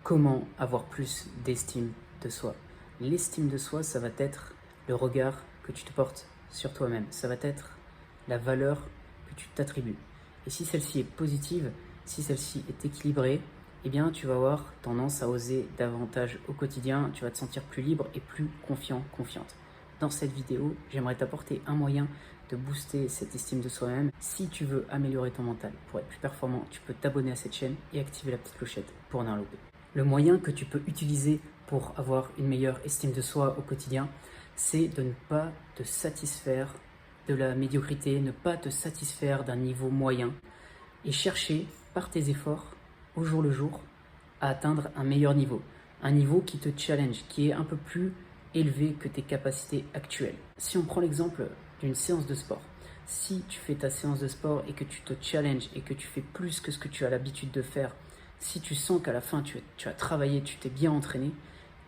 Comment avoir plus d'estime de soi? L'estime de soi, ça va être le regard que tu te portes sur toi-même. Ça va être la valeur que tu t'attribues. Et si celle-ci est positive, si celle-ci est équilibrée, eh bien tu vas avoir tendance à oser davantage au quotidien, tu vas te sentir plus libre et plus confiant, confiante. Dans cette vidéo, j'aimerais t'apporter un moyen de booster cette estime de soi-même. Si tu veux améliorer ton mental pour être plus performant, tu peux t'abonner à cette chaîne et activer la petite clochette pour ne rien louper. Le moyen que tu peux utiliser pour avoir une meilleure estime de soi au quotidien, c'est de ne pas te satisfaire de la médiocrité, ne pas te satisfaire d'un niveau moyen et chercher par tes efforts au jour le jour à atteindre un meilleur niveau. Un niveau qui te challenge, qui est un peu plus élevé que tes capacités actuelles. Si on prend l'exemple d'une séance de sport, si tu fais ta séance de sport et que tu te challenges et que tu fais plus que ce que tu as l'habitude de faire, si tu sens qu'à la fin tu as travaillé, tu t'es bien entraîné,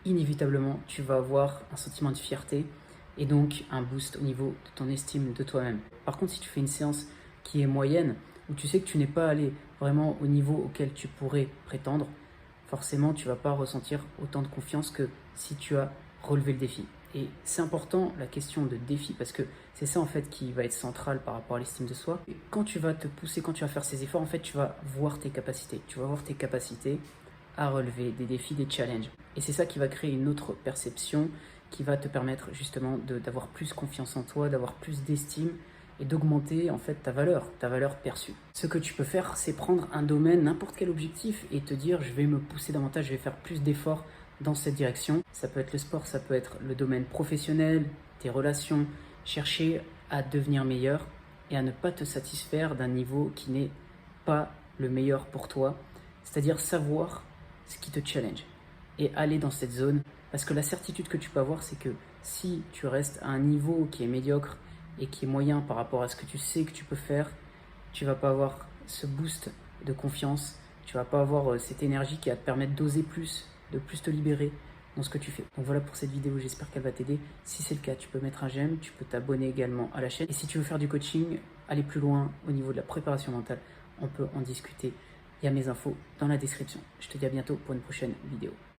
inévitablement tu vas avoir un sentiment de fierté et donc un boost au niveau de ton estime de toi-même. Par contre, si tu fais une séance qui est moyenne, où tu sais que tu n'es pas allé vraiment au niveau auquel tu pourrais prétendre, forcément tu ne vas pas ressentir autant de confiance que si tu as relevé le défi. Et c'est important la question de défi parce que c'est ça en fait qui va être central par rapport à l'estime de soi. Et quand tu vas te pousser, quand tu vas faire ces efforts, en fait tu vas voir tes capacités. Tu vas voir tes capacités à relever des défis, des challenges. Et c'est ça qui va créer une autre perception qui va te permettre justement d'avoir plus confiance en toi, d'avoir plus d'estime et d'augmenter en fait ta valeur perçue. Ce que tu peux faire, c'est prendre un domaine, n'importe quel objectif et te dire je vais me pousser davantage, je vais faire plus d'efforts dans cette direction. Ça peut être le sport, ça peut être le domaine professionnel, tes relations, chercher à devenir meilleur et à ne pas te satisfaire d'un niveau qui n'est pas le meilleur pour toi, c'est-à-dire savoir ce qui te challenge et aller dans cette zone parce que la certitude que tu peux avoir, c'est que si tu restes à un niveau qui est médiocre et qui est moyen par rapport à ce que tu sais que tu peux faire, tu vas pas avoir ce boost de confiance, tu vas pas avoir cette énergie qui va te permettre d'oser plus, de plus te libérer dans ce que tu fais. Donc voilà pour cette vidéo, j'espère qu'elle va t'aider. Si c'est le cas, tu peux mettre un j'aime, tu peux t'abonner également à la chaîne. Et si tu veux faire du coaching, aller plus loin au niveau de la préparation mentale, on peut en discuter. Il y a mes infos dans la description. Je te dis à bientôt pour une prochaine vidéo.